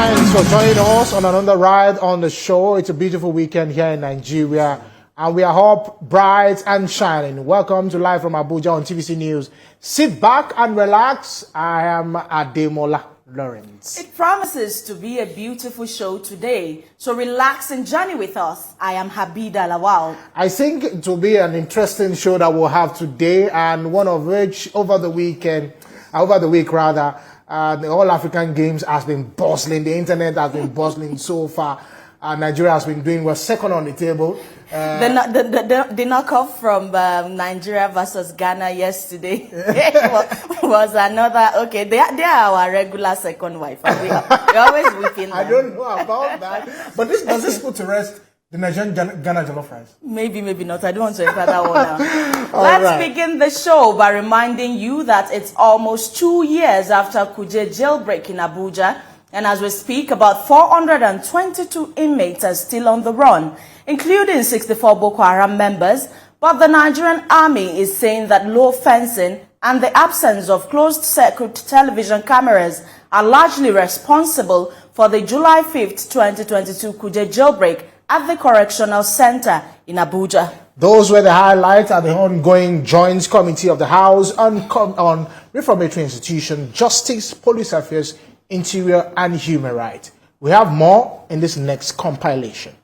Thanks for joining us on another ride on the show. It's a beautiful weekend here in Nigeria, and we are up bright and shining. Welcome to Live from Abuja on TVC News. Sit back and relax. I am Ademola Lawrence. It promises to be a beautiful show today, so relax and journey with us. I am Habida Lawal. I think it will be an interesting show that we'll have today, and one of which over the week, the All African Games has been bustling. The internet has been bustling so far. Nigeria has been doing well, second on the table. The knockoff from Nigeria versus Ghana yesterday was another. Okay, they are our regular second wife. We're always weeping. I don't know about that, but does this put to rest the Nigerian Ghana jollof rice? Maybe not. I don't want to enter that one now. Let's begin the show by reminding you that it's almost 2 years after Kuje jailbreak in Abuja. And as we speak, about 422 inmates are still on the run, including 64 Boko Haram members. But the Nigerian army is saying that low fencing and the absence of closed-circuit television cameras are largely responsible for the July 5th, 2022 Kuje jailbreak at the Correctional Center in Abuja. Those were the highlights at the ongoing Joint Committee of the House on Reformatory Institution, Justice, Police Affairs, Interior and Human Rights. We have more in this next compilation.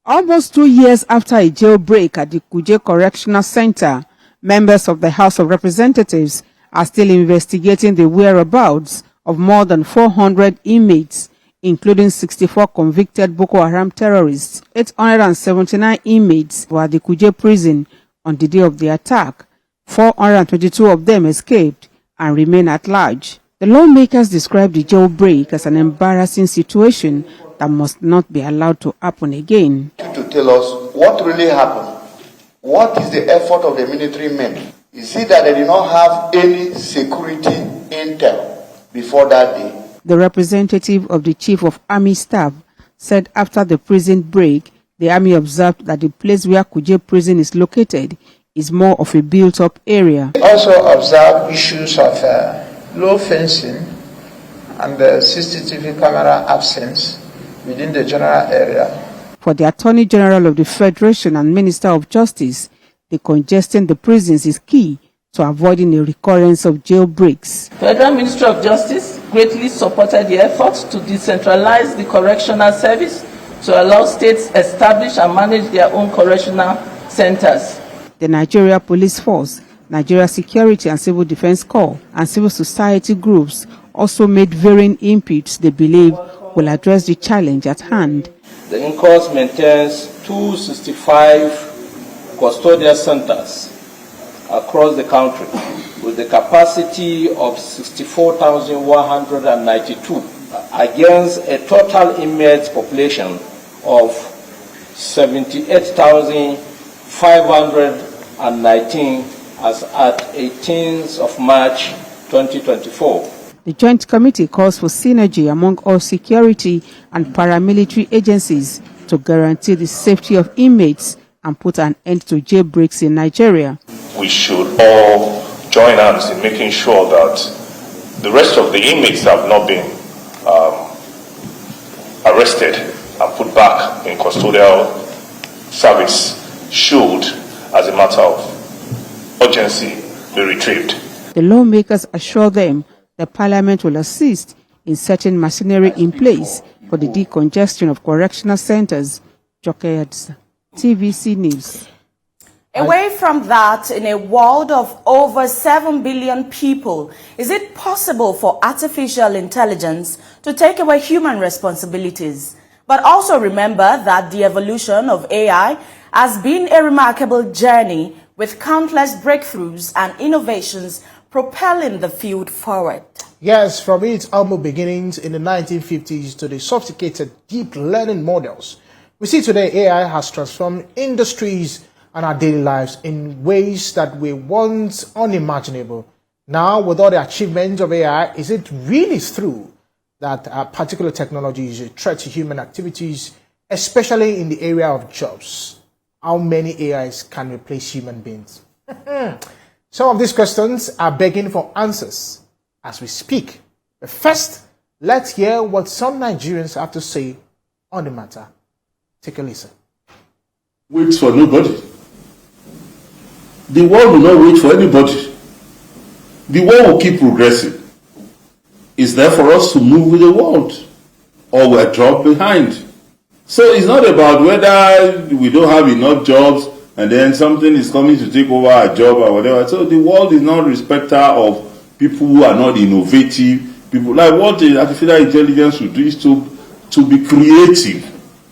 Almost 2 years after a jailbreak at the Kuje Correctional Center, members of the House of Representatives are still investigating the whereabouts of more than 400 inmates, including 64 convicted Boko Haram terrorists. 879 inmates were at the Kuje prison on the day of the attack. 422 of them escaped and remain at large. The lawmakers described the jailbreak as an embarrassing situation that must not be allowed to happen again. To tell us what really happened. What is the effort of the military men? Is it that they did not have any security intel before that day? The representative of the Chief of Army Staff said after the prison break, the Army observed that the place where Kuje prison is located is more of a built-up area. Also observed issues of low fencing and the CCTV camera absence within the general area. For the Attorney General of the Federation and Minister of Justice, decongesting the prisons is key to avoiding a recurrence of jailbreaks. Federal Ministry of Justice greatly supported the efforts to decentralize the correctional service to allow states establish and manage their own correctional centers. The Nigeria Police Force, Nigeria Security and Civil Defense Corps, and civil society groups also made varying inputs they believe will address the challenge at hand. The INCOS maintains 265 custodial centers across the country with the capacity of 64,192 against a total inmates population of 78,519 as at 18th of March 2024. The Joint Committee calls for synergy among all security and paramilitary agencies to guarantee the safety of inmates and put an end to jailbreaks in Nigeria. We should all join hands in making sure that the rest of the inmates that have not been arrested and put back in custodial service should, as a matter of urgency, be retrieved. The lawmakers assure them the Parliament will assist in setting machinery in place for the decongestion of correctional centers. Jokeyadsa, TVC News. Away from that, in a world of over 7 billion people, is it possible for artificial intelligence to take away human responsibilities? But also remember that the evolution of AI has been a remarkable journey with countless breakthroughs and innovations propelling the field forward. Yes, from its humble beginnings in the 1950s to the sophisticated deep learning models, we see today AI has transformed industries and our daily lives in ways that were once unimaginable. Now, with all the achievements of AI, is it really true that a particular technology is a threat to human activities, especially in the area of jobs? How many AIs can replace human beings? Some of these questions are begging for answers as we speak. But first, Let's hear what some Nigerians have to say on the matter. Take a listen. Waits for nobody. The world will not wait for anybody. The world will keep progressing. It's there for us to move with the world, or we're dropped behind. So it's not about whether we don't have enough jobs and then something is coming to take over our job or whatever. So the world is not respecter of people who are not innovative. People like what the artificial intelligence will do is to be creative,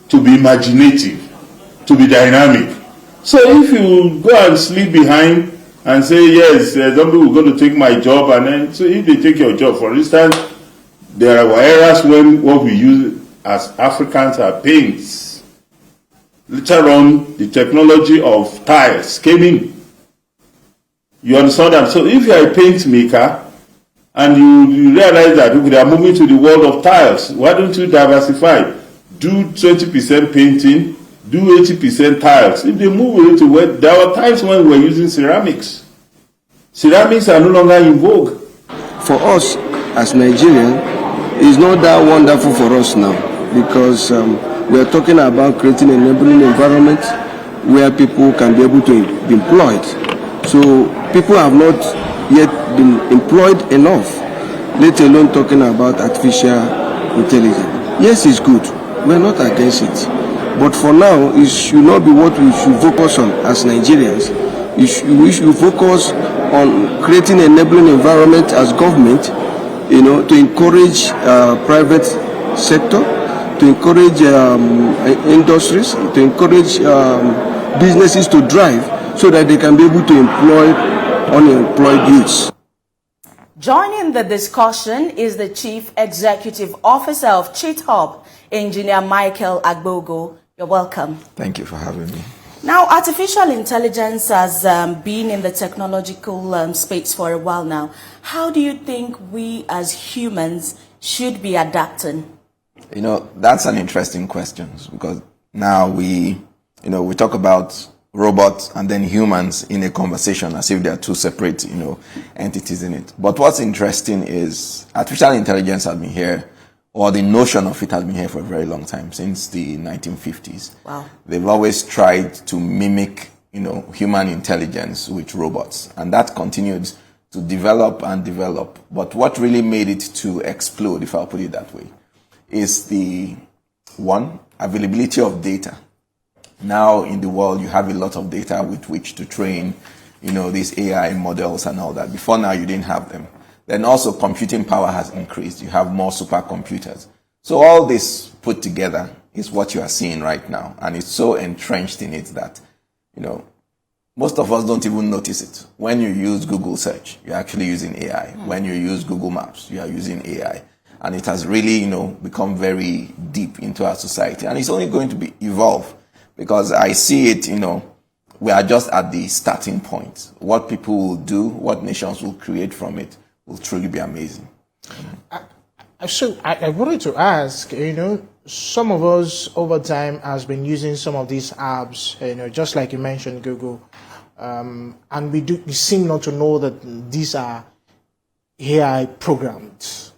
to be imaginative, to be dynamic. So if you go and sleep behind and say, yes, somebody will going to take my job, and then, so if they take your job, for instance, there are eras when what we use as Africans are paints. Later on, the technology of tiles came in. You understand that? So if you are a paint maker, and you realize that they are moving to the world of tiles, why don't you diversify? Do 20% painting, do 80% tiles. If they move a little bit, there were times when we were using ceramics. Ceramics are no longer in vogue. For us as Nigerians, it's not that wonderful for us now, because we are talking about creating an enabling environment where people can be able to be employed. So people have not yet been employed enough, let alone talking about artificial intelligence. Yes, it's good. We're not against it. But for now, it should not be what we should focus on as Nigerians. We should focus on creating an enabling environment as government, to encourage private sector, to encourage industries, to encourage businesses to drive so that they can be able to employ unemployed youths. Joining the discussion is the Chief Executive Officer of CHITHUB, Engineer Michael Agbogo. You're welcome. Thank you for having me. Now, artificial intelligence has been in the technological space for a while now. How do you think we as humans should be adapting? That's an interesting question, because now we talk about robots and then humans in a conversation as if they are two separate, entities in it. But what's interesting is artificial intelligence has been here, or the notion of it has been here for a very long time, since the 1950s. Wow. They've always tried to mimic, human intelligence with robots, and that continued to develop and develop. But what really made it to explode, if I'll put it that way, is the availability of data. Now in the world, you have a lot of data with which to train, these AI models and all that. Before now, you didn't have them. Then also computing power has increased. You have more supercomputers. So all this put together is what you are seeing right now. And it's so entrenched in it that, most of us don't even notice it. When you use Google search, you're actually using AI. When you use Google Maps, you are using AI. And it has really, become very deep into our society. And it's only going to evolve, because I see it, we are just at the starting point. What people will do, what nations will create from it, will truly be amazing. So I wanted to ask, some of us over time has been using some of these apps, just like you mentioned, Google, and we seem not to know that these are AI programs.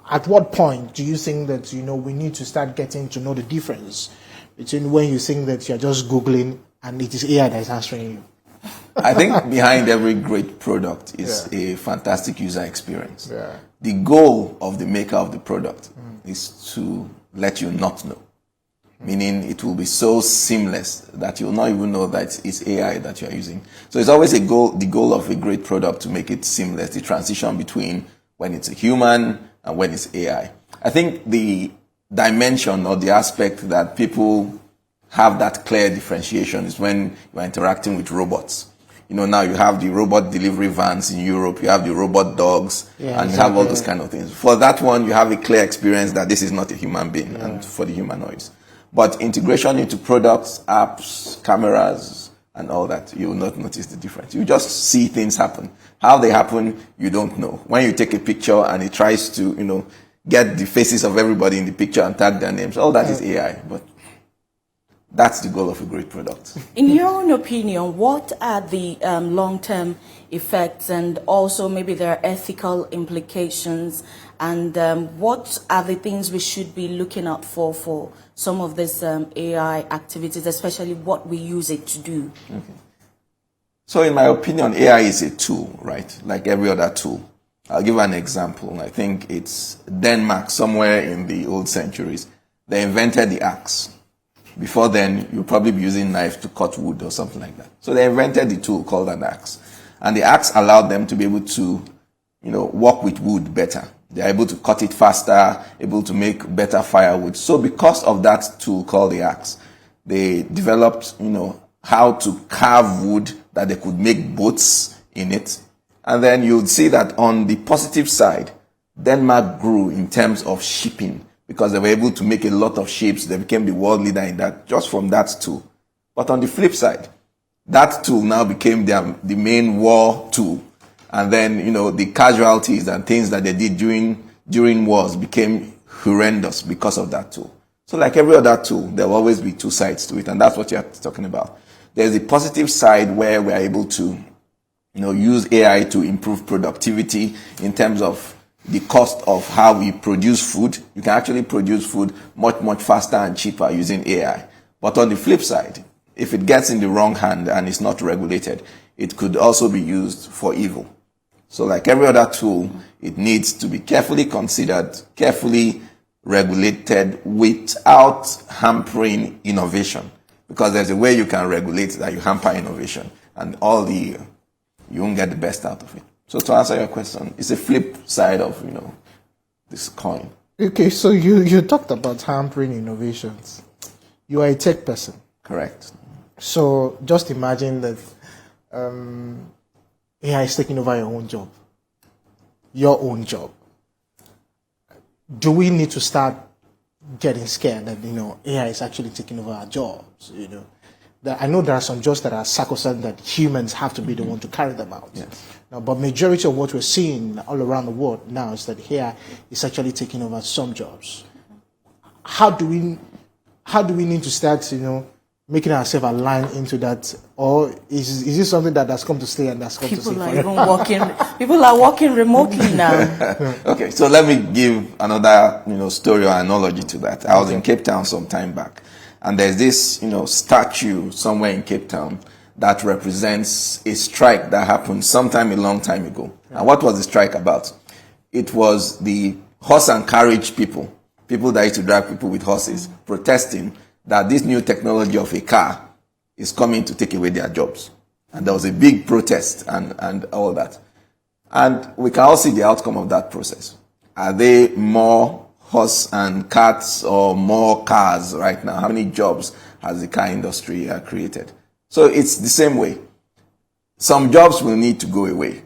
At what point do you think that, we need to start getting to know the difference between when you think that you're just Googling and it is AI that is answering you? I think behind every great product is a fantastic user experience. Yeah. The goal of the maker of the product is to let you not know. Meaning it will be so seamless that you'll not even know that it's AI that you're using. So it's always the goal of a great product to make it seamless, the transition between when it's a human and when it's AI. I think the dimension or the aspect that people have that clear differentiation is when you're interacting with robots. Now you have the robot delivery vans in Europe, you have the robot dogs, and you have all those kind of things. For that one, you have a clear experience that this is not a human being, and for the humanoids. But integration into products, apps, cameras, and all that, you will not notice the difference. You just see things happen. How they happen, you don't know. When you take a picture and it tries to, get the faces of everybody in the picture and tag their names, all that is AI. That's the goal of a great product. In your own opinion, what are the long-term effects, and also maybe there are ethical implications, and what are the things we should be looking out for some of these AI activities, especially what we use it to do? Okay. So in my opinion, AI is a tool, right? Like every other tool. I'll give an example. I think it's Denmark, somewhere in the old centuries. They invented the axe. Before then, you'll probably be using a knife to cut wood or something like that. So they invented the tool called an axe. And the axe allowed them to be able to, work with wood better. They're able to cut it faster, able to make better firewood. So because of that tool called the axe, they developed, how to carve wood that they could make boats in it. And then you'd see that on the positive side, Denmark grew in terms of shipping, because they were able to make a lot of ships. They became the world leader in that just from that tool. But on the flip side, that tool now became the main war tool. And then, the casualties and things that they did during wars became horrendous because of that tool. So like every other tool, there will always be two sides to it. And that's what you're talking about. There's the positive side where we're able to, use AI to improve productivity in terms of the cost of how we produce food. You can actually produce food much, much faster and cheaper using AI. But on the flip side, if it gets in the wrong hand and it's not regulated, it could also be used for evil. So like every other tool, it needs to be carefully considered, carefully regulated without hampering innovation. Because there's a way you can regulate that you hamper innovation, and you won't get the best out of it. So to answer your question, it's a flip side of, this coin. Okay, so you talked about hampering innovations. You are a tech person. Correct. So just imagine that AI is taking over your own job. Your own job. Do we need to start getting scared that, AI is actually taking over our jobs, I know there are some jobs that are sacrosanct that humans have to be the one to carry them out. Yes. Now, but majority of what we're seeing all around the world now is that AI is actually taking over some jobs. How do we need to start, making ourselves align into that, or is this something that has come to stay and that's come to stay? People are working remotely now. Okay, so let me give another, story or analogy to that. I was in Cape Town some time back. And there's this, statue somewhere in Cape Town that represents a strike that happened sometime a long time ago. Yeah. And what was the strike about? It was the horse and carriage people that used to drive people with horses, protesting that this new technology of a car is coming to take away their jobs. And there was a big protest and all that. And we can all see the outcome of that process. Are they more horse and carts or more cars right now? How many jobs has the car industry created? So it's the same way. Some jobs will need to go away.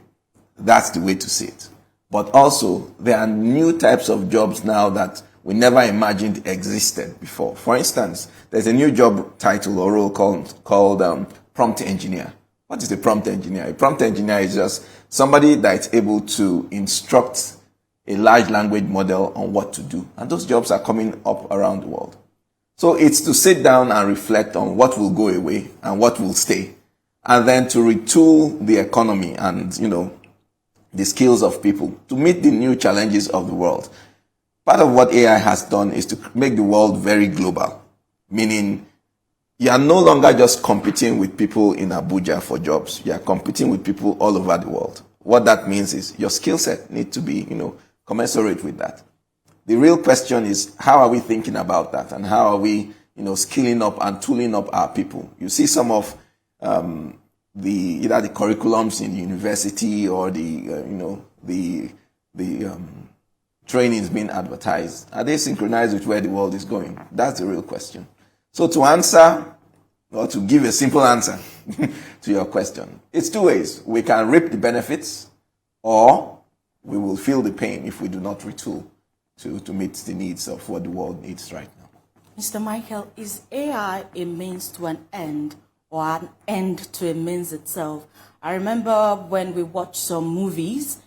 That's the way to see it. But also, there are new types of jobs now that we never imagined existed before. For instance, there's a new job title or role called prompt engineer. What is a prompt engineer? A prompt engineer is just somebody that's able to instruct a large language model on what to do. And those jobs are coming up around the world. So it's to sit down and reflect on what will go away and what will stay. And then to retool the economy and, the skills of people to meet the new challenges of the world. Part of what AI has done is to make the world very global. Meaning, you are no longer just competing with people in Abuja for jobs. You are competing with people all over the world. What that means is your skill set needs to be, commensurate with that. The real question is, how are we thinking about that? And how are we, skilling up and tooling up our people? You see some of either the curriculums in the university or the trainings being advertised. Are they synchronized with where the world is going? That's the real question. So to answer, or to give a simple answer to your question, it's two ways. We can reap the benefits, or we will feel the pain if we do not retool to meet the needs of what the world needs right now. Mr. Michael, is AI a means to an end or an end to a means itself? I remember when we watch some movies,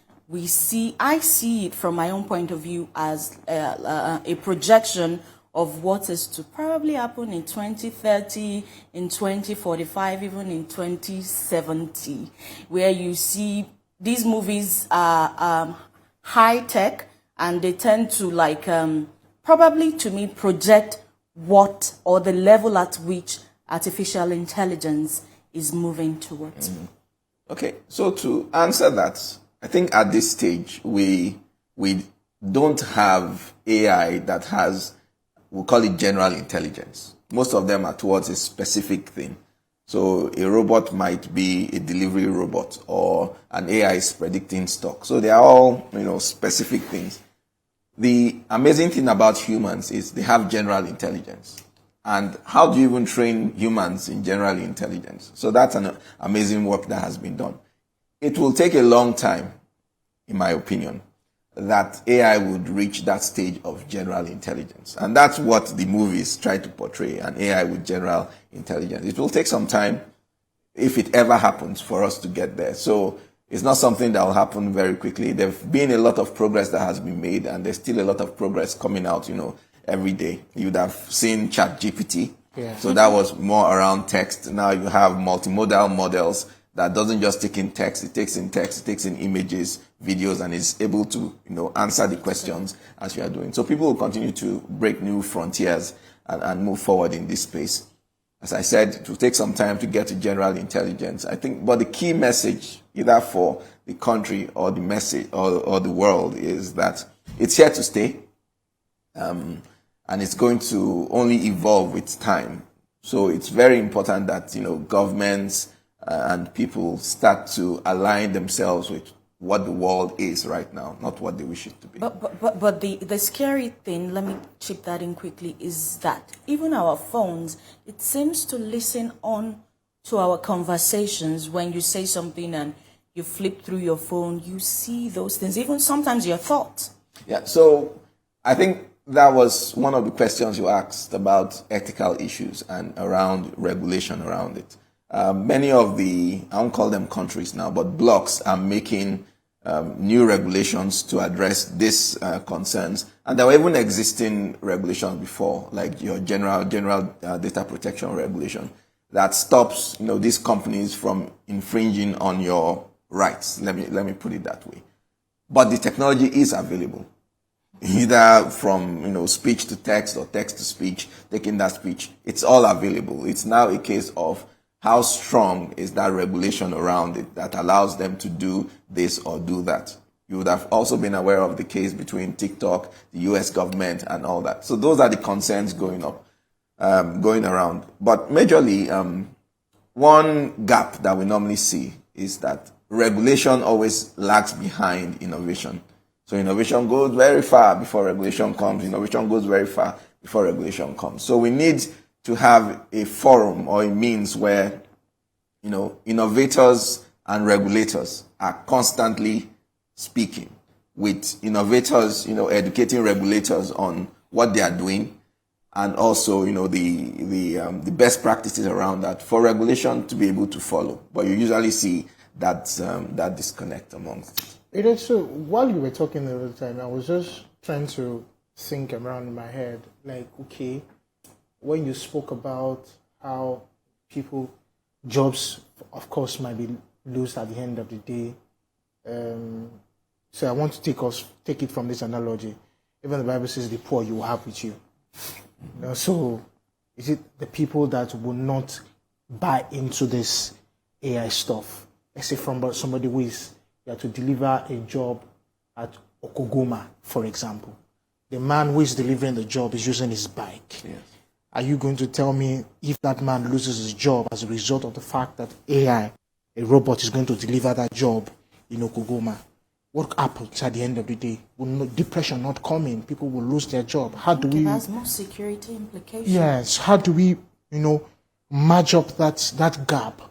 I see it from my own point of view as a projection of what is to probably happen in 2030, in 2045, even in 2070, where you see these movies are high tech and they tend to probably to me project what or the level at which artificial intelligence is moving towards. Okay, so to answer that, I think at this stage we don't have AI that has, we'll call it general intelligence. Most of them are towards a specific thing. So a robot might be a delivery robot, or an AI is predicting stock. So they are all, specific things. The amazing thing about humans is they have general intelligence. And how do you even train humans in general intelligence? So that's an amazing work that has been done. It will take a long time, in my opinion, that AI would reach that stage of general intelligence. And that's what the movies try to portray, an AI with general intelligence. It will take some time, if it ever happens, for us to get there. So it's not something that will happen very quickly. There's been a lot of progress that has been made, and there's still a lot of progress coming out, every day. You'd have seen ChatGPT. Yeah. So that was more around text. Now you have multimodal models that doesn't just take in text, it takes in text, it takes in images, videos, and is able to, answer the questions as you are doing. So people will continue to break new frontiers and move forward in this space. As I said, it will take some time to get to general intelligence, I think, but the key message, either for the country or the message or the world, is that it's here to stay. And it's going to only evolve with time. So it's very important that, governments and people start to align themselves with what the world is right now, not what they wish it to be. But the scary thing, let me chip that in quickly, is that even our phones, it seems to listen on to our conversations. When you say something and you flip through your phone, you see those things, even sometimes your thoughts. Yeah, so I think that was one of the questions you asked about ethical issues and around regulation around it. Many of the, I won't call them countries now, but blocs are making new regulations to address these concerns. And there were even existing regulations before, like your general data protection regulation that stops, these companies from infringing on your rights. Let me put it that way. But the technology is available, either from, speech to text or text to speech, taking that speech. It's all available. It's now a case of how strong is that regulation around it that allows them to do this or do that. You would have also been aware of the case between TikTok, the US government, and all that. So those are the concerns going around. But majorly, one gap that we normally see is that regulation always lags behind innovation. So innovation goes very far before regulation comes. Innovation goes very far before regulation comes. So we need to have a forum or a means where, innovators and regulators are constantly speaking, with innovators, educating regulators on what they are doing, and also, the best practices around that for regulation to be able to follow. But you usually see that disconnect amongst it. So while you were talking the other time, I was just trying to think around in my head, like, okay, when you spoke about how jobs, of course, might be lost at the end of the day. So I want to take it from this analogy. Even the Bible says the poor you will have with you. So is it the people that will not buy into this AI stuff? Let's say from somebody who is there to deliver a job at Okogoma, for example. The man who is delivering the job is using his bike. Yes. Are you going to tell me if that man loses his job as a result of the fact that AI, a robot, is going to deliver that job in Okogoma? What happens at the end of the day? Will depression not come in? People will lose their job. How do we? It has more security implications. Yes. How do we, match up that gap?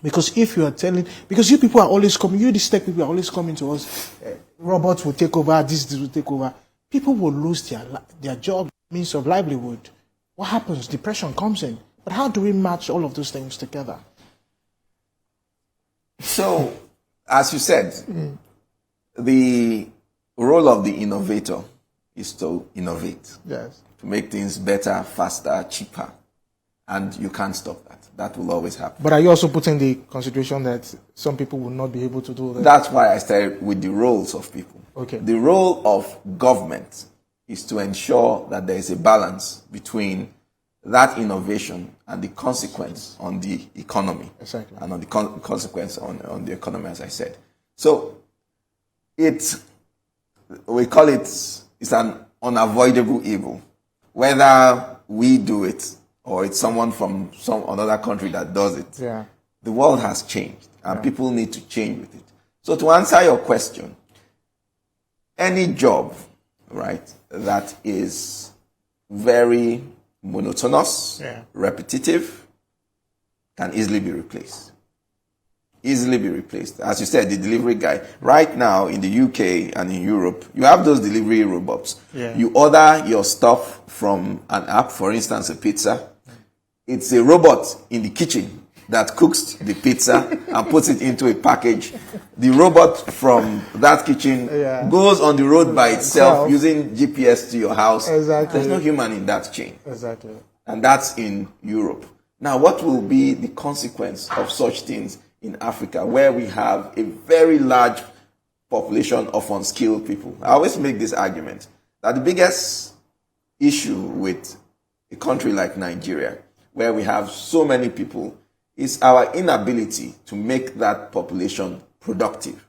Because if you are because you people are always coming, these tech people are always coming to us. Robots will take over. This will take over. People will lose their job, means of livelihood. What happens? Depression comes in. But how do we match all of those things together? So, as you said, the role of the innovator is to innovate. Yes. To make things better, faster, cheaper. And you can't stop that. That will always happen. But are you also putting the consideration that some people will not be able to do that? That's why I started with the roles of people. Okay. The role of government is to ensure that there is a balance between that innovation and the consequence on the economy. Exactly. And on the consequence on the economy, as I said. So we call it's an unavoidable evil. Whether we do it or it's someone from some another country that does it. Yeah. The world has changed and people need to change with it. So to answer your question, any job, right, that is very monotonous, repetitive, can easily be replaced. Easily be replaced. As you said, the delivery guy. Right now in the UK and in Europe, you have those delivery robots. Yeah. You order your stuff from an app, for instance, a pizza. It's a robot in the kitchen that cooks the pizza and puts it into a package. The robot from that kitchen goes on the road by itself using GPS to your house. Exactly. There's no human in that chain. Exactly. And that's in Europe. Now, what will be the consequence of such things in Africa, where we have a very large population of unskilled people? I always make this argument that the biggest issue with a country like Nigeria, where we have so many people, is our inability to make that population productive.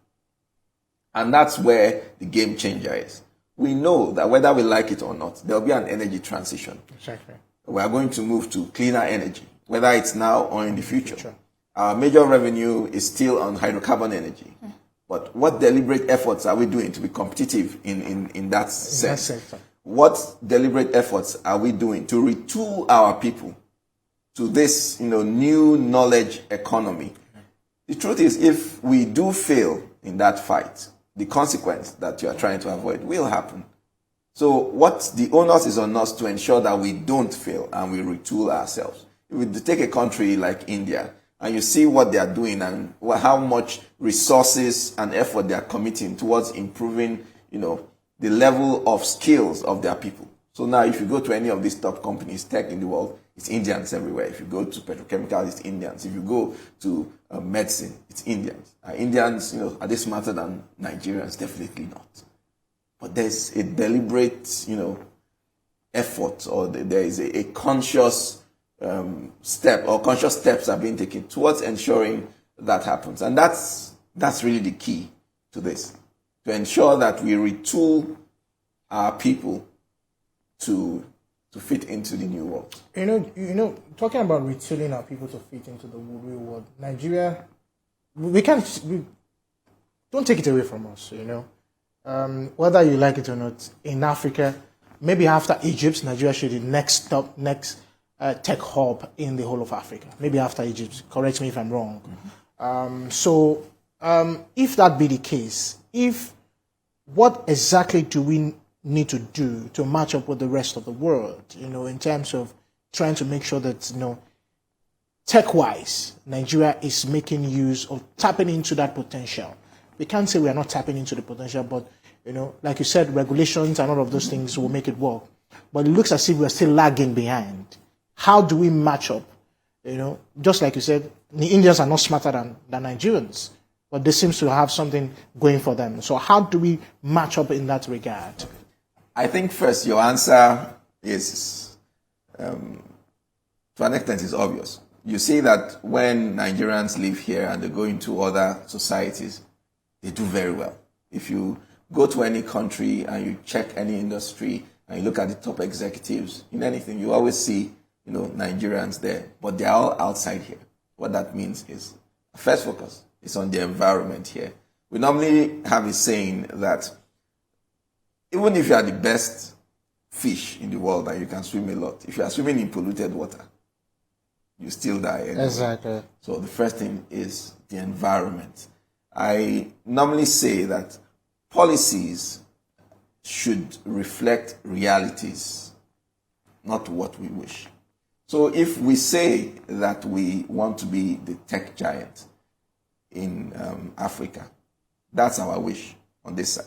And that's where the game changer is. We know that whether we like it or not, there'll be an energy transition. Exactly. We are going to move to cleaner energy, whether it's now or in the future. Our major revenue is still on hydrocarbon energy. But what deliberate efforts are we doing to be competitive in that sense? What deliberate efforts are we doing to retool our people to this, new knowledge economy? The truth is, if we do fail in that fight, the consequence that you are trying to avoid will happen. So what the onus is on us to ensure that we don't fail and we retool ourselves. If we take a country like India, and you see what they are doing and how much resources and effort they are committing towards improving, the level of skills of their people. So now if you go to any of these top companies, tech in the world, it's Indians everywhere. If you go to petrochemicals, it's Indians. If you go to medicine, it's Indians. Indians, are they smarter than Nigerians? Definitely not. But there's a deliberate, effort, or there is a conscious step, or conscious steps are being taken towards ensuring that happens. And that's really the key to this, to ensure that we retool our people to fit into the new world. Talking about retooling our people to fit into the real world, Nigeria, we don't take it away from us, whether you like it or not. In Africa, maybe after Egypt, Nigeria should be the next tech hub in the whole of Africa. Maybe after Egypt. Correct me if I'm wrong. If that be the case, what exactly do we need to do to match up with the rest of the world, in terms of trying to make sure that, tech-wise, Nigeria is making use of tapping into that potential? We can't say we are not tapping into the potential, but, like you said, regulations and all of those things will make it work. But it looks as if we're still lagging behind. How do we match up? Just like you said, the Indians are not smarter than Nigerians, but they seem to have something going for them. So how do we match up in that regard? I think first your answer is, to an extent, is obvious. You see that when Nigerians live here and they go into other societies, they do very well. If you go to any country and you check any industry and you look at the top executives in anything, you always see Nigerians there, but they're all outside here. What that means is, first focus is on the environment here. We normally have a saying that even if you are the best fish in the world and you can swim a lot, if you are swimming in polluted water, you still die anyway. Exactly. So the first thing is the environment. I normally say that policies should reflect realities, not what we wish. So if we say that we want to be the tech giant in Africa, that's our wish on this side.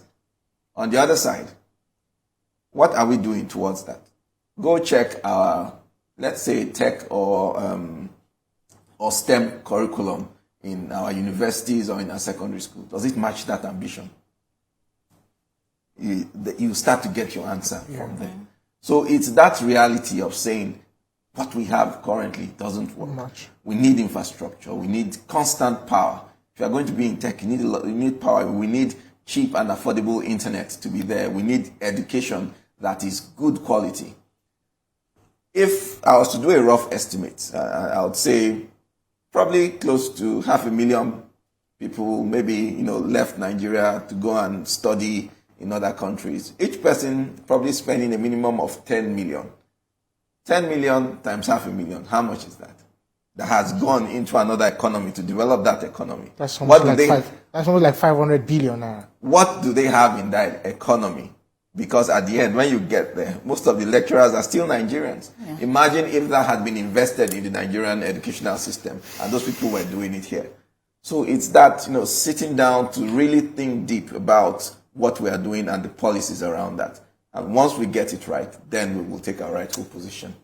On the other side, What are we doing towards that? Go check our, let's say, tech or STEM curriculum in our universities or in our secondary school. Does it match that ambition? You start to get your answer from there. So it's that reality of saying what we have currently doesn't work. Much. We need infrastructure. We need constant power. If you are going to be in tech, you need power. We need cheap and affordable internet to be there. We need education that is good quality. If I was to do a rough estimate, I would say probably close to 500,000 people maybe left Nigeria to go and study in other countries. Each person probably spending a minimum of 10 million. 10 million times 500,000, how much is that? That has gone into another economy to develop that economy. That's almost like 500 billion now. What do they have in that economy? Because at the end, when you get there, most of the lecturers are still Nigerians. Yeah. Imagine if that had been invested in the Nigerian educational system and those people were doing it here. So it's that, sitting down to really think deep about what we are doing and the policies around that. And once we get it right, then we will take our rightful position.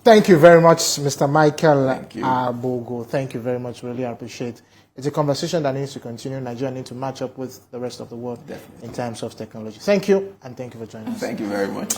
Thank you very much, Mr. Michael Abogo. Thank you very much. Really appreciate it. It's a conversation that needs to continue. Nigeria needs to match up with the rest of the world in terms of technology. Thank you, and thank you for joining us. Thank you very much.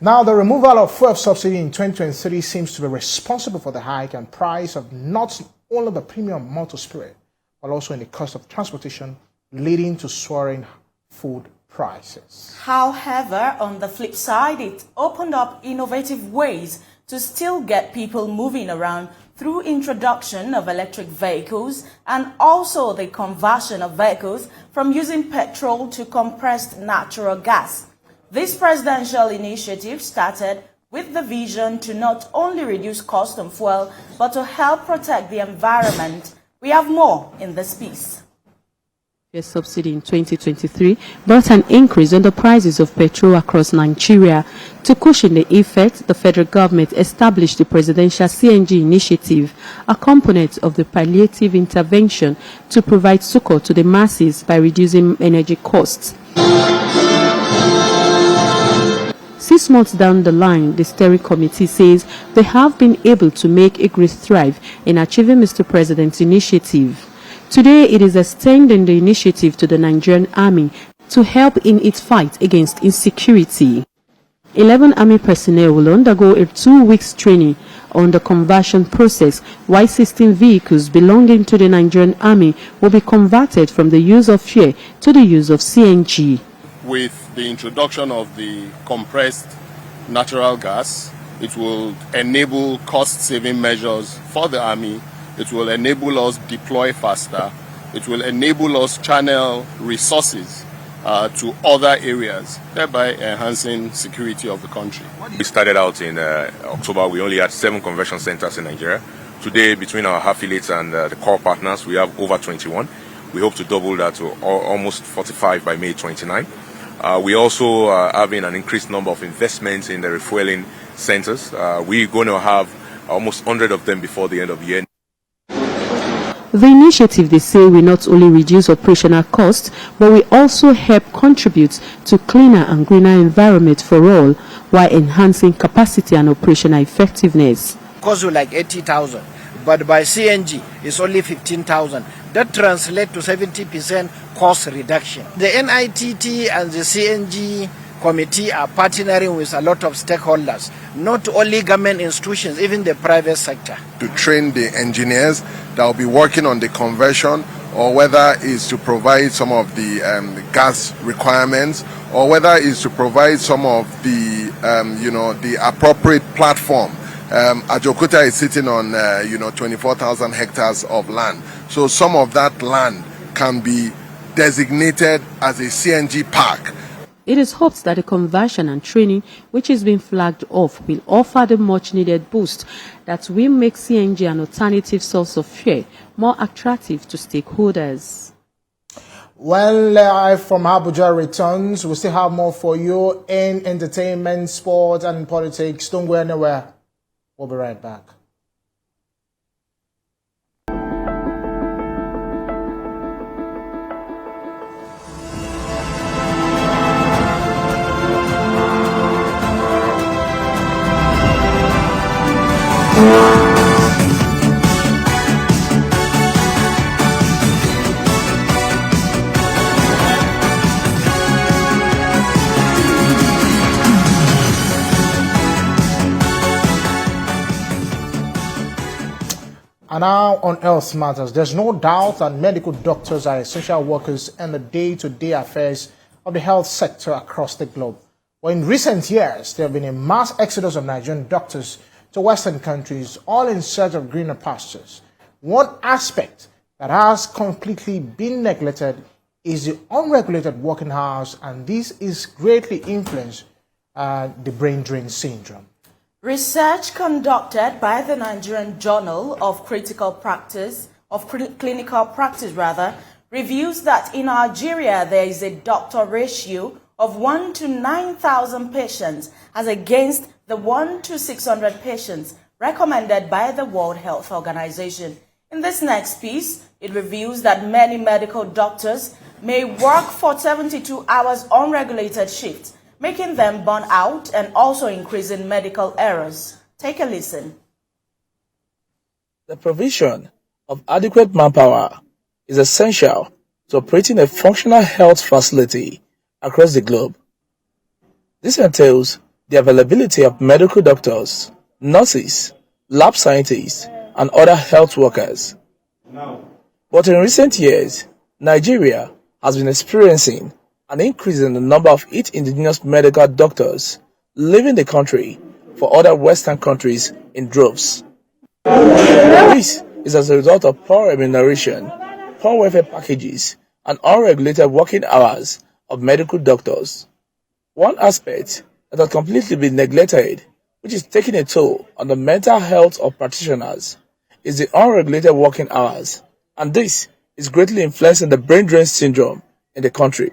Now, the removal of fuel subsidy in 2023 seems to be responsible for the hike and price of not only the premium motor spirit, but also in the cost of transportation, leading to soaring food prices. However, on the flip side, it opened up innovative ways to still get people moving around through introduction of electric vehicles and also the conversion of vehicles from using petrol to compressed natural gas. This presidential initiative started with the vision to not only reduce cost on fuel, but to help protect the environment. We have more in this piece. The subsidy in 2023 brought an increase in the prices of petrol across Nigeria. To cushion the effect, the federal government established the presidential CNG initiative, a component of the palliative intervention to provide succor to the masses by reducing energy costs. 6 months down the line, the steering committee says they have been able to make a great strive in achieving Mr. President's initiative. Today, it is extending the initiative to the Nigerian Army to help in its fight against insecurity. 11 Army personnel will undergo a 2-week training on the conversion process, while 16 vehicles belonging to the Nigerian Army will be converted from the use of fuel to the use of CNG. With the introduction of the compressed natural gas, it will enable cost-saving measures for the Army. It will enable us deploy faster. It will enable us channel resources to other areas, thereby enhancing security of the country. We started out in October. We only had 7 conversion centers in Nigeria. Today, between our affiliates and the core partners, we have over 21. We hope to double that to almost 45 by May 29. We also are having an increased number of investments in the refueling centers. We're going to have almost 100 of them before the end of the year. The initiative, they say, will not only reduce operational costs, but will also help contribute to cleaner and greener environment for all, while enhancing capacity and operational effectiveness. Cost you like 80,000, but by CNG it's only 15,000. That translates to 70% cost reduction. The NITT and the CNG committee are partnering with a lot of stakeholders, not only government institutions, even the private sector. To train the engineers that will be working on the conversion, or whether it's to provide some of the gas requirements, or whether it's to provide some of the, the appropriate platform. Ajokuta is sitting on, 24,000 hectares of land. So some of that land can be designated as a CNG park. It is hoped that the conversion and training, which is being flagged off, will offer the much-needed boost that will make CNG an alternative source of fuel more attractive to stakeholders. Well, live from Abuja returns. We still have more for you in entertainment, sport, and politics. Don't go anywhere. We'll be right back. And now on health matters, there's no doubt that medical doctors are essential workers in the day-to-day affairs of the health sector across the globe. But in recent years, there have been a mass exodus of Nigerian doctors to Western countries, all in search of greener pastures. One aspect that has completely been neglected is the unregulated working hours, and this is greatly influenced the brain drain syndrome. Research conducted by the Nigerian Journal of Clinical Practice reveals that in Nigeria there is a doctor ratio of 1 to 9,000 patients as against the 1 to 600 patients recommended by the World Health Organization. In this next piece, it reveals that many medical doctors may work for 72 hours unregulated shifts, making them burn out and also increasing medical errors. Take a listen. The provision of adequate manpower is essential to operating a functional health facility across the globe. This entails the availability of medical doctors, nurses, lab scientists, and other health workers. But in recent years, Nigeria has been experiencing an increase in the number of its indigenous medical doctors leaving the country for other Western countries in droves. This is as a result of poor remuneration, poor welfare packages, and unregulated working hours of medical doctors. One aspect that has completely been neglected, which is taking a toll on the mental health of practitioners, is the unregulated working hours, and this is greatly influencing the brain drain syndrome in the country.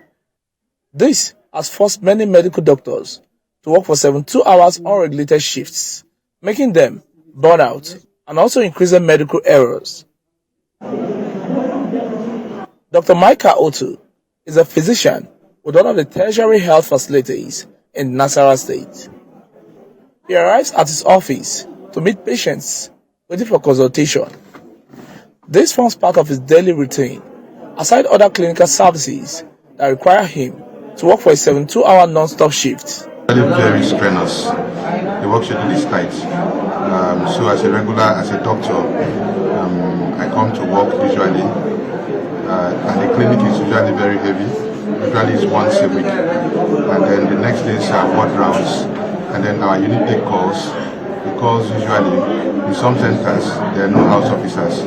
This has forced many medical doctors to work for 72 hours unregulated shifts, making them burn out and also increasing medical errors. Dr. Micah Otu is a physician with one of the tertiary health facilities in Nasarawa State. He arrives at his office to meet patients waiting for consultation. This forms part of his daily routine, aside other clinical services that require him to work for a 72-hour non-stop shift. Very strenuous. The work schedule is tight. So as a doctor, I come to work usually, and the clinic is usually very heavy. Usually it's once a week, and then the next day is ward rounds, and then our unit take calls, because usually in some centers there are no house officers,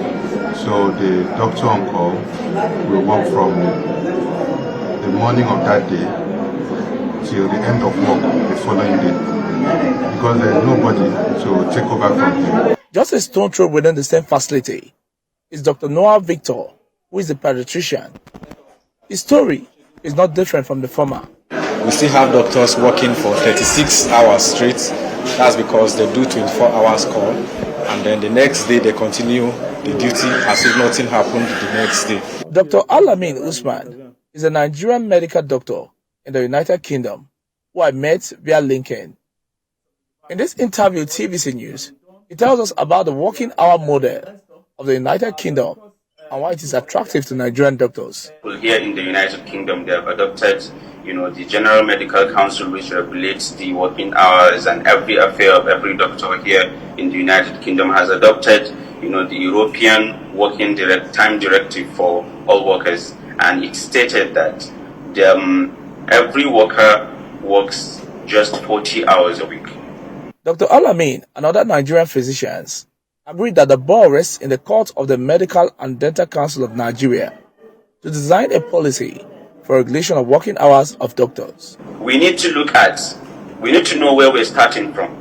so the doctor on call will work from the morning of that day till the end of work the following day, because there is nobody to take over from him. Just a stone throw within the same facility is Dr. Noah Victor, who is a pediatrician. His story is not different from the former. We still have doctors working for 36 hours straight. That's because they do 24 hours call, and then the next day they continue the duty as if nothing happened the next day. Dr. Alamin Usman is a Nigerian medical doctor in the United Kingdom who I met via LinkedIn. In this interview with TVC News, he tells us about the working hour model of the United Kingdom and why it is attractive to Nigerian doctors. Here in the United Kingdom, they have adopted, the General Medical Council, which regulates the working hours and every affair of every doctor here in the United Kingdom, has adopted, the European Working Time Directive for all workers, and it stated that every worker works just 40 hours a week. Dr. Alamin and other Nigerian physicians agreed that the ball rests in the court of the Medical and Dental Council of Nigeria to design a policy for regulation of working hours of doctors. We need to know where we're starting from,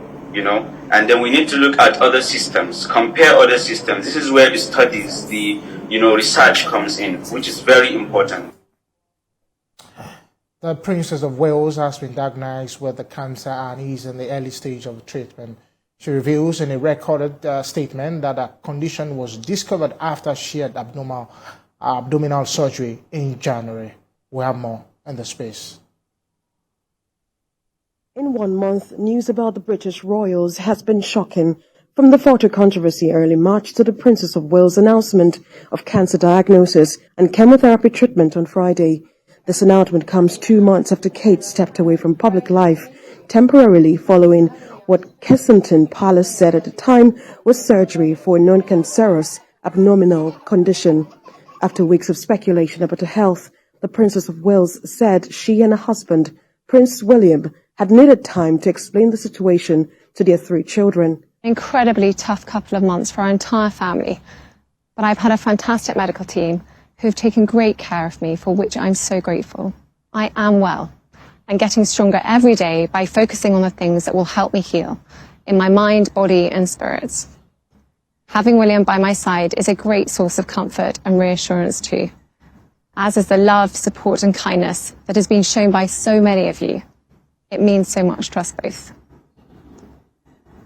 and then we need to look at other systems, compare other systems. This is where the studies, the research comes in, which is very important. The Princess of Wales has been diagnosed with the cancer and is in the early stage of treatment. She reveals in a recorded statement that her condition was discovered after she had abdominal surgery in January. We have more in the space. In 1 month, news about the British royals has been shocking. From the photo controversy early March to the Princess of Wales' announcement of cancer diagnosis and chemotherapy treatment on Friday. This announcement comes 2 months after Kate stepped away from public life temporarily following what Kensington Palace said at the time was surgery for a non-cancerous abdominal condition. After weeks of speculation about her health, the Princess of Wales said she and her husband, Prince William, had needed time to explain the situation to their 3 children. Incredibly tough couple of months for our entire family, but I've had a fantastic medical team who've taken great care of me, for which I'm so grateful. I am well and getting stronger every day by focusing on the things that will help me heal in my mind, body and spirits. Having William by my side is a great source of comfort and reassurance too, as is the love, support and kindness that has been shown by so many of you. It means so much to us both.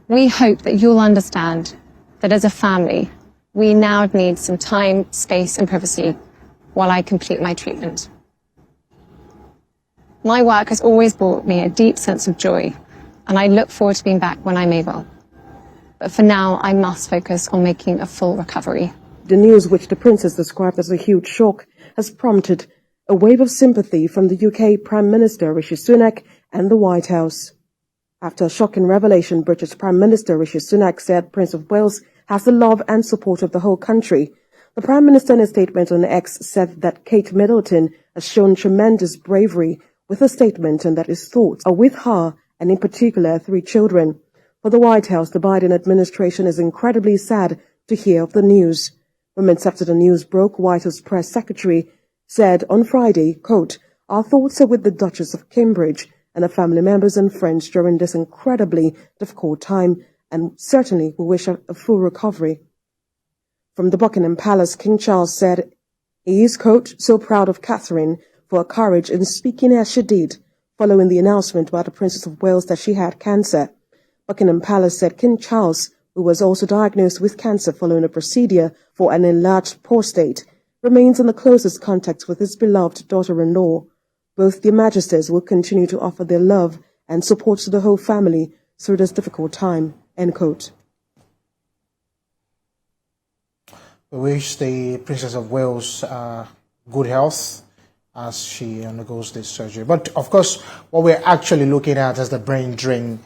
We hope that you'll understand that as a family, we now need some time, space and privacy while I complete my treatment. My work has always brought me a deep sense of joy, and I look forward to being back when I'm able. But for now, I must focus on making a full recovery. The news, which the Princess described as a huge shock, has prompted a wave of sympathy from the UK Prime Minister Rishi Sunak and the White House. After a shocking revelation, British Prime Minister Rishi Sunak said Prince of Wales has the love and support of the whole country. The Prime Minister, in a statement on X, said that Kate Middleton has shown tremendous bravery with her statement and that his thoughts are with her and in particular 3 children. For the White House, the Biden administration is incredibly sad to hear of the news. Moments after the news broke, White House Press Secretary said on Friday, quote, "Our thoughts are with the Duchess of Cambridge and her family members and friends during this incredibly difficult time, and certainly we wish her a full recovery." From the Buckingham Palace, King Charles said he is, quote, "so proud of Catherine for her courage in speaking as she did, following the announcement by the Princess of Wales that she had cancer." Buckingham Palace said King Charles, who was also diagnosed with cancer following a procedure for an enlarged prostate, remains in the closest contact with his beloved daughter-in-law. Both their majesties will continue to offer their love and support to the whole family through this difficult time, end quote. We wish the Princess of Wales good health as she undergoes this surgery. But of course, what we're actually looking at is the brain drain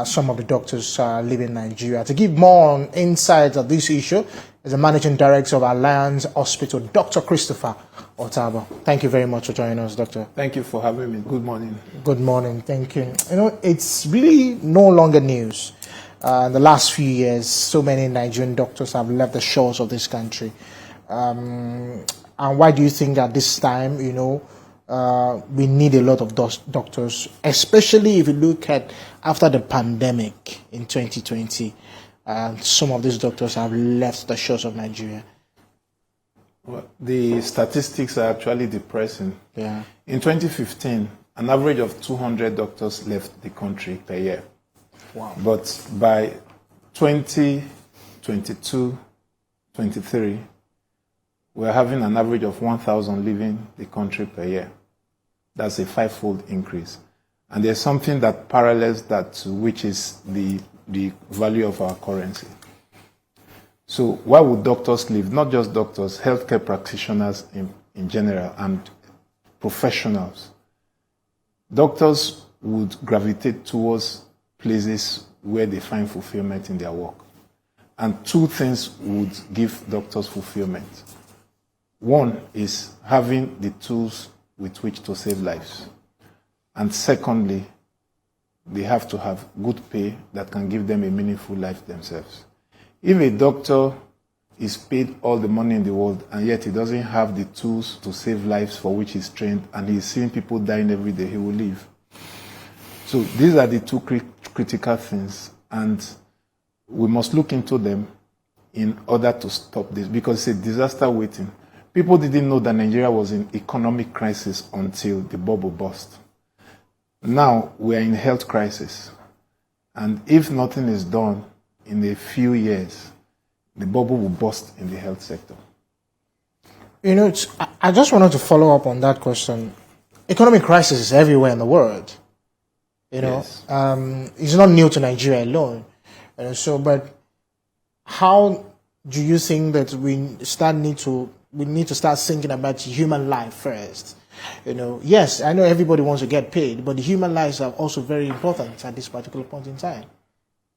some of the doctors leaving Nigeria. To give more insight of this issue is the Managing Director of Alliance Hospital, Dr. Christopher Otabo. Thank you very much for joining us, Doctor. Thank you for having me. Good morning. Good morning. Thank you. You know, it's really no longer news. In the last few years, so many Nigerian doctors have left the shores of this country. And why do you think at this time, you know, we need a lot of doctors, especially if you look at after the pandemic in 2020, some of these doctors have left the shores of Nigeria? Well, the statistics are actually depressing. Yeah. In 2015, an average of 200 doctors left the country per year. Wow. But by 2022, 23, we're having an average of 1,000 leaving the country per year. That's a 5-fold increase. And there's something that parallels that, which is the value of our currency. So why would doctors leave? Not just doctors, healthcare practitioners in general and professionals. Doctors would gravitate towards places where they find fulfillment in their work. And 2 things would give doctors fulfillment. One is having the tools with which to save lives. And secondly, they have to have good pay that can give them a meaningful life themselves. If a doctor is paid all the money in the world and yet he doesn't have the tools to save lives for which he's trained and he's seeing people dying every day, he will leave. So these are the 2 critical things, and we must look into them in order to stop this, because it's a disaster waiting. People didn't know that Nigeria was in economic crisis until the bubble burst. Now we are in health crisis, and if nothing is done in a few years, the bubble will burst in the health sector. You know, I just wanted to follow up on that question. Economic crisis is everywhere in the world. You know, yes. It's not new to Nigeria alone. But how do you think that we need to start thinking about human life first? You know, yes, I know everybody wants to get paid, but the human lives are also very important at this particular point in time.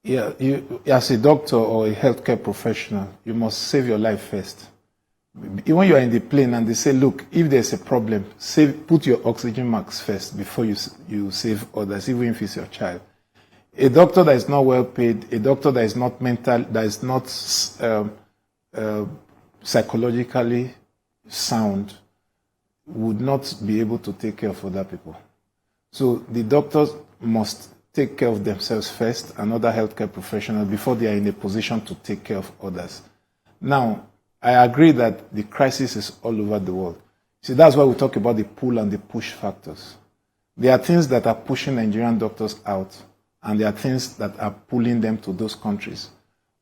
Yeah, you, as a doctor or a healthcare professional, you must save your life first. When you are in the plane and they say, look, if there's a problem, put your oxygen masks first before you save others, even if it's your child. A doctor that is not well paid, a doctor that is not mental, that is not psychologically sound, would not be able to take care of other people. So the doctors must take care of themselves first and other healthcare professionals before they are in a position to take care of others. Now, I agree that the crisis is all over the world. See, that's why we talk about the pull and the push factors. There are things that are pushing Nigerian doctors out, and there are things that are pulling them to those countries.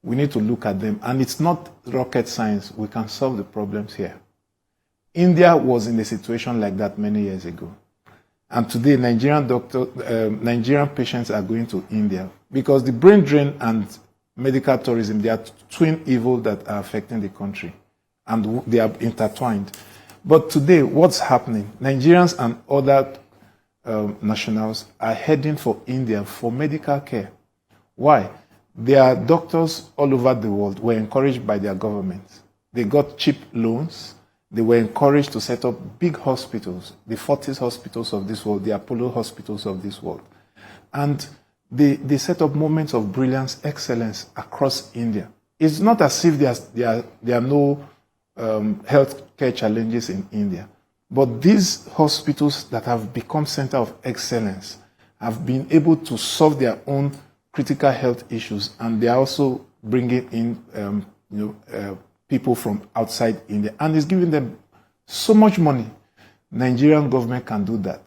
We need to look at them. And it's not rocket science. We can solve the problems here. India was in a situation like that many years ago. And today, Nigerian patients are going to India because the brain drain and medical tourism, they are twin evil that are affecting the country, and they are intertwined. But today, what's happening? Nigerians and other nationals are heading for India for medical care. Why? There are doctors all over the world were encouraged by their governments. They got cheap loans. They were encouraged to set up big hospitals, the Fortis hospitals of this world, the Apollo hospitals of this world. And they set up moments of brilliance, excellence across India. It's not as if there are no healthcare challenges in India. But these hospitals that have become center of excellence have been able to solve their own critical health issues, and they are also bringing in people from outside India, and it's giving them so much money. Nigerian government can do that.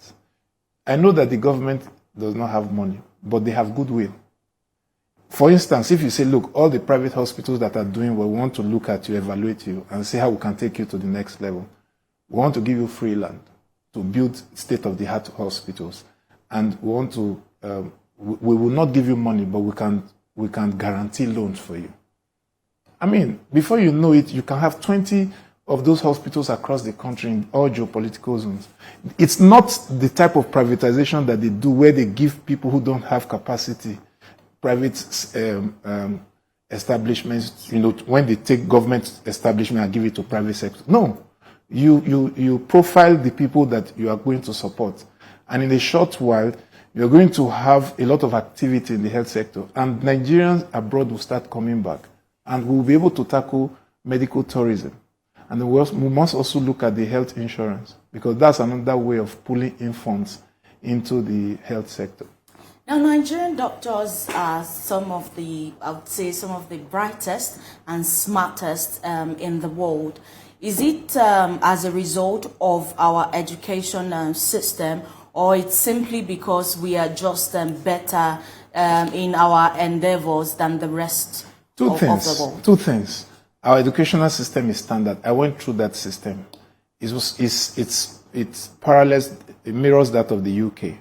I know that the government does not have money, but they have goodwill. For instance, if you say, look, all the private hospitals that are doing well, we want to look at you, evaluate you, and see how we can take you to the next level. We want to give you free land to build state-of-the-art hospitals. And we want to, we will not give you money, but we can guarantee loans for you. I mean, before you know it, you can have 20 of those hospitals across the country in all geopolitical zones. It's not the type of privatization that they do where they give people who don't have capacity private establishments, when they take government establishment and give it to private sector. No, you profile the people that you are going to support. And in a short while, you're going to have a lot of activity in the health sector. And Nigerians abroad will start coming back. And we'll be able to tackle medical tourism. And we must also look at the health insurance, because that's another way of pulling in funds into the health sector. Now, Nigerian doctors are some of the brightest and smartest in the world. Is it as a result of our education system, or it's simply because we are just better in our endeavors than the rest of the world? Two things. Our educational system is standard. I went through that system. It parallels, it mirrors that of the UK.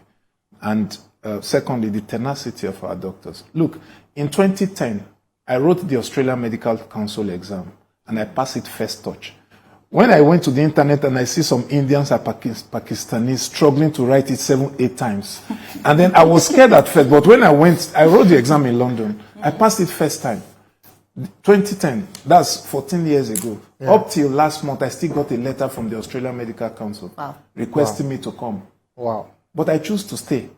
And secondly, the tenacity of our doctors. Look, in 2010, I wrote the Australian Medical Council exam, and I passed it first touch. When I went to the internet and I see some Indians or Pakistanis struggling to write it 7-8 times, and then I was scared at first, but when I wrote the exam in London, I passed it first time. 2010, that's 14 years ago. Yeah. Up till last month, I still got a letter from the Australian Medical Council requesting me to come. Wow. But I choose to stay,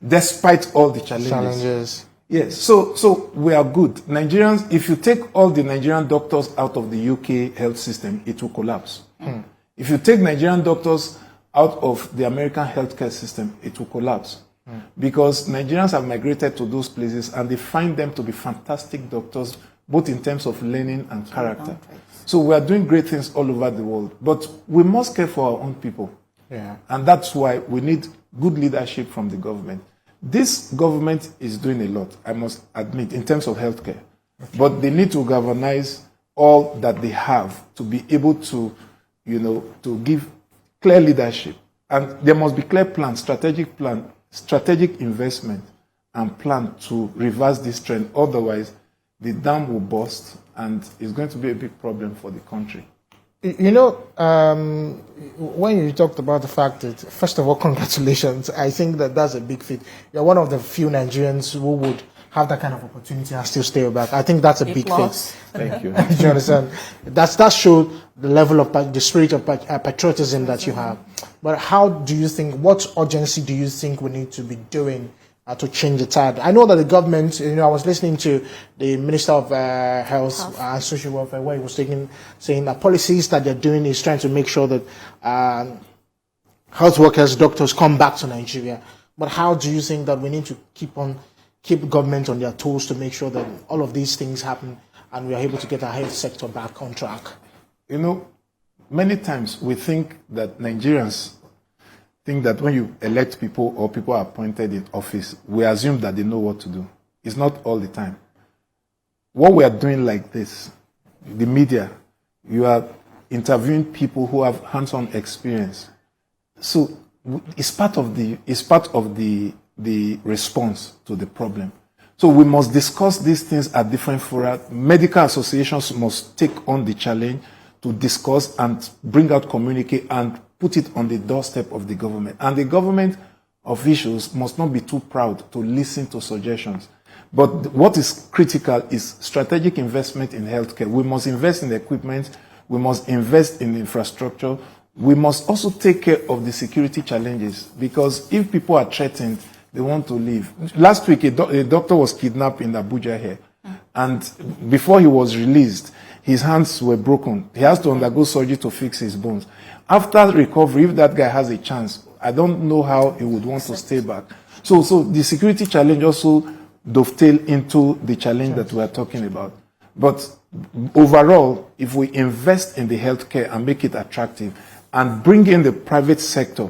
despite all the challenges. Yes, so we are good. Nigerians, if you take all the Nigerian doctors out of the UK health system, it will collapse. If you take Nigerian doctors out of the American healthcare system, it will collapse. Because Nigerians have migrated to those places and they find them to be fantastic doctors, both in terms of learning and character. So we are doing great things all over the world, but we must care for our own people. Yeah. And that's why we need good leadership from the government. This government is doing a lot, I must admit, in terms of healthcare. Okay. But they need to galvanize all that they have to be able to, to give clear leadership. And there must be clear plan, strategic investment and plan to reverse this trend. Otherwise, the dam will burst and it's going to be a big problem for the country. When you talked about the fact that, first of all, congratulations. I think that's a big feat. You're one of the few Nigerians who would have that kind of opportunity and still stay back. I think that's a big thing. Thank you. You understand? That shows the level of the spirit of patriotism that you have. But how do you think? What urgency do you think we need to be doing to change the tide? I know that the government. I was listening to the Minister of Health and Social Welfare, where he was saying that policies that they're doing is trying to make sure that health workers, doctors come back to Nigeria. But how do you think that we need to keep government on their toes to make sure that all of these things happen and we are able to get our health sector back on track? Many times we think that Nigerians think that when you elect people or people are appointed in office, we assume that they know what to do. It's not all the time. What we are doing like this, the media, you are interviewing people who have hands-on experience. So it's part of the response to the problem. So we must discuss these things at different fora. Medical associations must take on the challenge to discuss and bring out communique and put it on the doorstep of the government. And the government officials must not be too proud to listen to suggestions. But what is critical is strategic investment in healthcare. We must invest in equipment. We must invest in infrastructure. We must also take care of the security challenges, because if people are threatened, they want to leave. Last week, a doctor was kidnapped in Abuja here. And before he was released, his hands were broken. He has to undergo surgery to fix his bones. After recovery, if that guy has a chance, I don't know how he would want to stay back. So the security challenge also dovetail into the challenge that we are talking about. But overall, if we invest in the healthcare and make it attractive and bring in the private sector,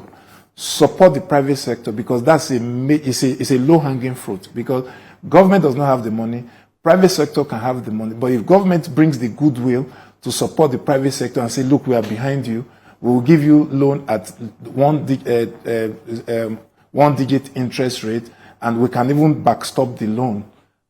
support the private sector, because that's a low-hanging fruit, because government does not have the money, private sector can have the money. But if government brings the goodwill to support the private sector and say, look, we are behind you, we will give you loan at one digit interest rate, and we can even backstop the loan.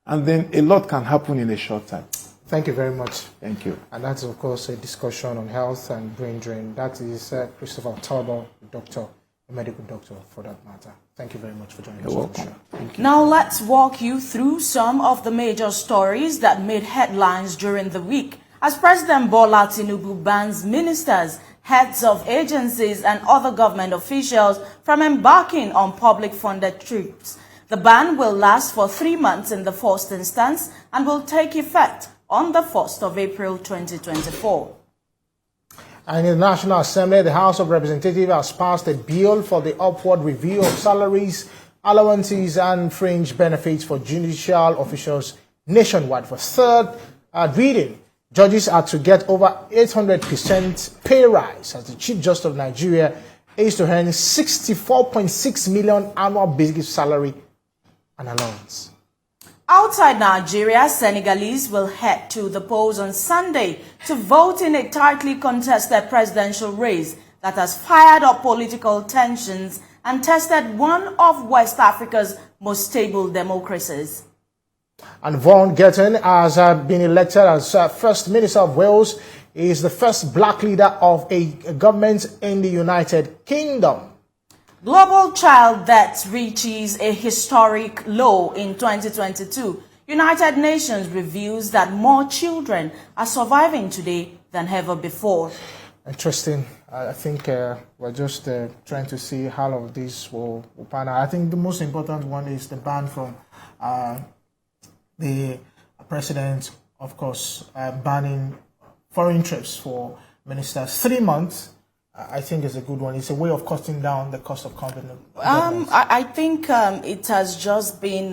And then a lot can happen in a short time. Thank you very much. Thank you. And that's, of course, a discussion on health and brain drain. That is Christopher Talbot, doctor, a medical doctor for that matter. Thank you very much for joining us on the show. Thank you. Now let's walk you through some of the major stories that made headlines during the week as President Bola Tinubu bans ministers, heads of agencies and other government officials from embarking on public-funded trips. The ban will last for 3 months in the first instance and will take effect on the 1st of April 2024. And in the National Assembly, the House of Representatives has passed a bill for the upward review of salaries, allowances and fringe benefits for judicial officials nationwide. For third reading, judges are to get over 800% pay rise, as the Chief Justice of Nigeria is to earn 64.6 million annual basic salary and allowance. Outside Nigeria, Senegalese will head to the polls on Sunday to vote in a tightly contested presidential race that has fired up political tensions and tested one of West Africa's most stable democracies. And Vaughan Gitton has been elected as First Minister of Wales. He is the first black leader of a government in the United Kingdom. Global child death reaches a historic low in 2022. United Nations reveals that more children are surviving today than ever before. Interesting. I think we're just trying to see how all of this will pan out. I think the most important one is the ban from the president, of course, banning foreign trips for ministers. 3 months. I think is a good one. It's a way of cutting down the cost of government. I think it has just been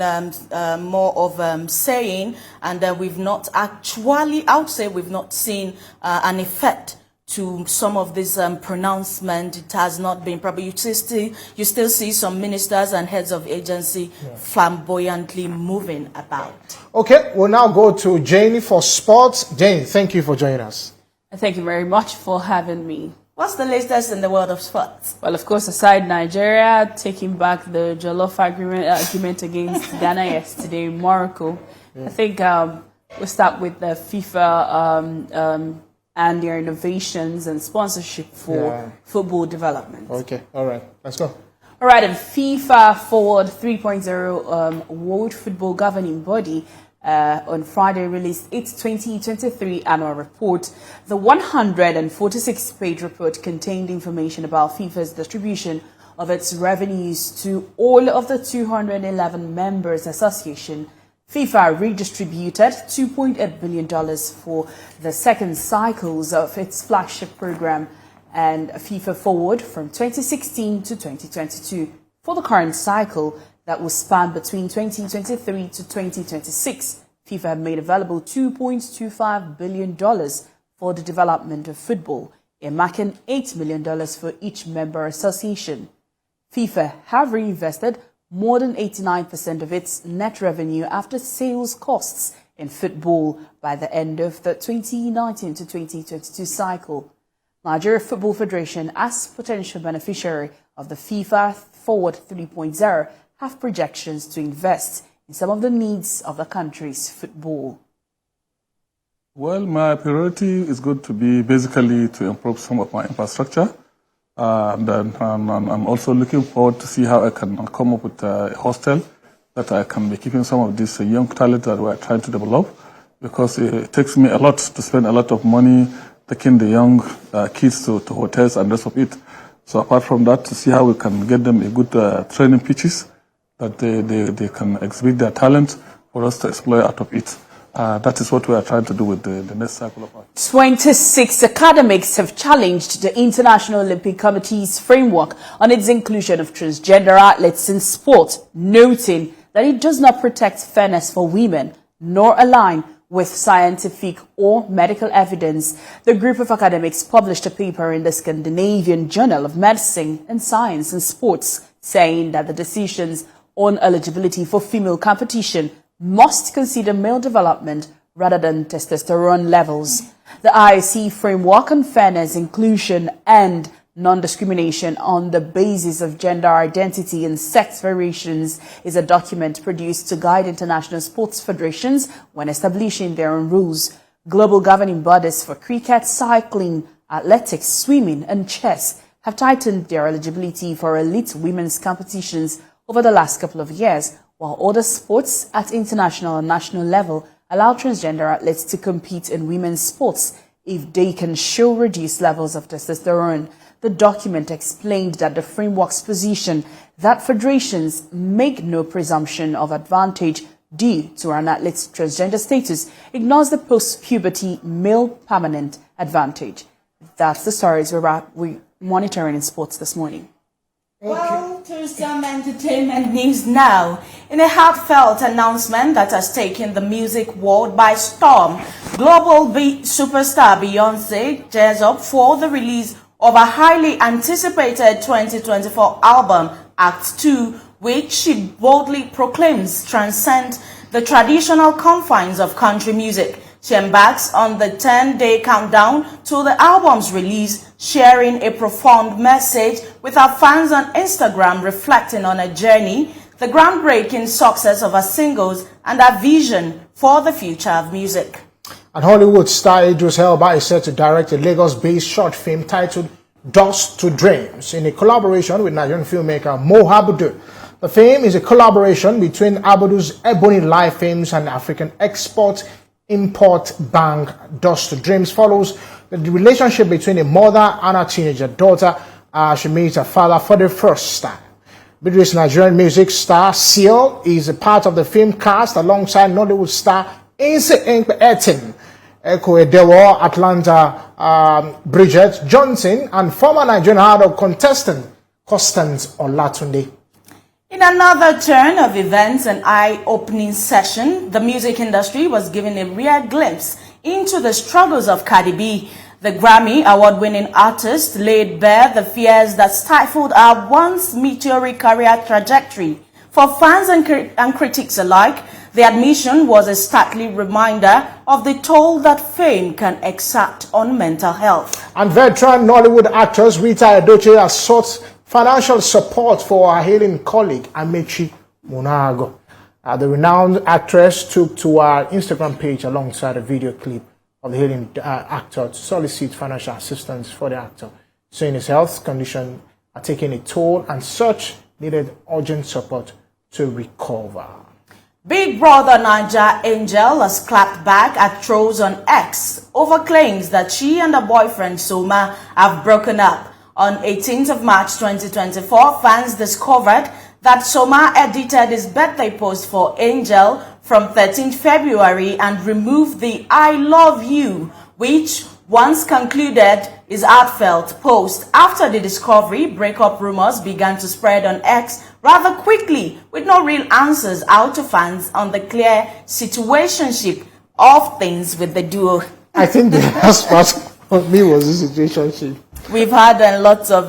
more of saying, and we've not actually, I would say we've not seen an effect to some of this pronouncement. It has not been proper. You still see some ministers and heads of agency flamboyantly moving about. Okay, we'll now go to Jane for sports. Jane, thank you for joining us. Thank you very much for having me. What's the latest in the world of sports? Well, of course, aside Nigeria taking back the Jollof agreement against Ghana yesterday, Morocco, I think we'll start with the FIFA and their innovations and sponsorship for football development. Okay, all right, let's go. All right, and FIFA Forward 3.0 World Football Governing Body on Friday released its 2023 annual report. The 146-page report contained information about FIFA's distribution of its revenues to all of the 211 members association. FIFA redistributed $2.8 billion for the second cycles of its flagship program and FIFA Forward from 2016 to 2022. For the current cycle that will span between 2023 to 2026, FIFA made available $2.25 billion for the development of football, earmarking $8 million for each member association. FIFA have reinvested more than 89% of its net revenue after sales costs in football by the end of the 2019 to 2022 cycle. Nigeria Football Federation, as potential beneficiary of the FIFA Forward 3.0, have projections to invest in some of the needs of the country's football. Well, my priority is going to be basically to improve some of my infrastructure. Then I'm also looking forward to see how I can come up with a hostel that I can be keeping some of these young talent that we're trying to develop, because it takes me a lot to spend a lot of money taking the young kids to hotels and rest of it. So apart from that, to see how we can get them a good training pitches that they can exhibit their talent for us to explore out of it. That is what we are trying to do with the next cycle of art. 26 academics have challenged the International Olympic Committee's framework on its inclusion of transgender athletes in sport, noting that it does not protect fairness for women nor align with scientific or medical evidence. The group of academics published a paper in the Scandinavian Journal of Medicine and Science and Sports, saying that the decisions on eligibility for female competition must consider male development rather than testosterone levels. The IOC framework on fairness, inclusion, and non-discrimination on the basis of gender identity and sex variations is a document produced to guide international sports federations when establishing their own rules. Global governing bodies for cricket, cycling, athletics, swimming, and chess have tightened their eligibility for elite women's competitions over the last couple of years, while other sports at international and national level allow transgender athletes to compete in women's sports if they can show reduced levels of testosterone. The document explained that the framework's position that federations make no presumption of advantage due to an athlete's transgender status ignores the post-puberty male permanent advantage. That's the stories we're monitoring in sports this morning. Well, to some entertainment news now. In a heartfelt announcement that has taken the music world by storm, global superstar Beyonce gears up for the release of a highly anticipated 2024 album, Act 2, which she boldly proclaims transcends the traditional confines of country music. She embarks on the 10-day countdown to the album's release, sharing a profound message with her fans on Instagram, reflecting on her journey, the groundbreaking success of her singles, and her vision for the future of music. And Hollywood star Idris Elba is set to direct a Lagos-based short film titled Dust to Dreams in a collaboration with Nigerian filmmaker Mo Abudu. The film is a collaboration between Abudu's Ebony Life Films and African Export-Import Bank. Dust to Dreams follows the relationship between a mother and her teenager daughter as she meets her father for the first time. Idris Nigerian music star Seal is a part of the film cast alongside Nollywood star Inse Etin, Eko Edewo, Atlanta Bridget Johnson, and former Nigerian Idol contestant Constance Olatunde. In another turn of events and eye-opening session, the music industry was given a rare glimpse into the struggles of Cardi B. The Grammy award-winning artist laid bare the fears that stifled her once meteoric career trajectory. For fans and critics alike, the admission was a startling reminder of the toll that fame can exact on mental health. And veteran Nollywood actress Rita Edochie has sought financial support for her hailing colleague Amechi Munago. The renowned actress took to her Instagram page alongside a video clip of the hailing actor to solicit financial assistance for the actor, saying his health condition are taking a toll and such needed urgent support to recover. Big Brother Naija Angel has clapped back at trolls on X over claims that she and her boyfriend Soma have broken up. On 18th of March 2024, fans discovered that Soma edited his birthday post for Angel from 13th February and removed the I love you, which once concluded his heartfelt post. After the discovery, breakup rumors began to spread on X rather quickly, with no real answers out to fans on the clear situationship of things with the duo. I think the last part for me was the situationship. We've had lots of,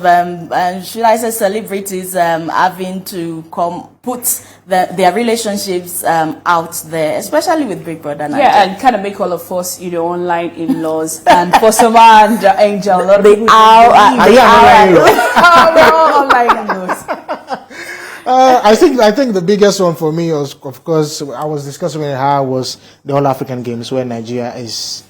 should I say, celebrities having to come put their relationships out there, especially with Big Brother Naija. Yeah, and kind of make all of us, online in-laws. And for Soma and Angel, a lot of people online in-laws. I think the biggest one for me was, of course, I was discussing with her, was the All African Games, where Nigeria is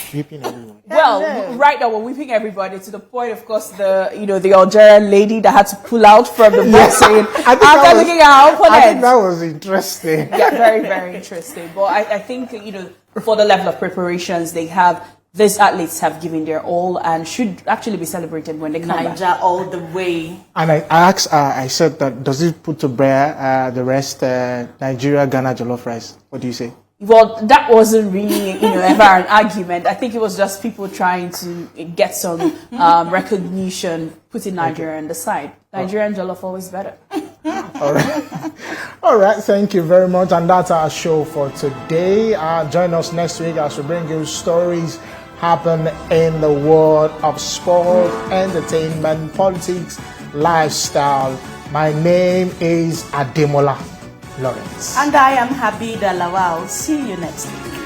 sweeping everyone. Well, right now we're whipping everybody to the point, of course, the Algerian lady that had to pull out from the boxing after looking at our opponent. I think that was interesting. Yeah, very, very interesting. But I think, for the level of preparations they have, these athletes have given their all and should actually be celebrated when they come back. Naija all the way. And I asked, I said that, does it put to bear the rest, Nigeria, Ghana, jollof rice? What do you say? Well, that wasn't really, ever an argument. I think it was just people trying to get some recognition, putting Nigeria on the side. Nigerian jollof always better. All right. All right. Thank you very much. And that's our show for today. Join us next week as we bring you stories happen in the world of sport, entertainment, politics, lifestyle. My name is Ademola Lawrence. And I am Habida Lawal. See you next week.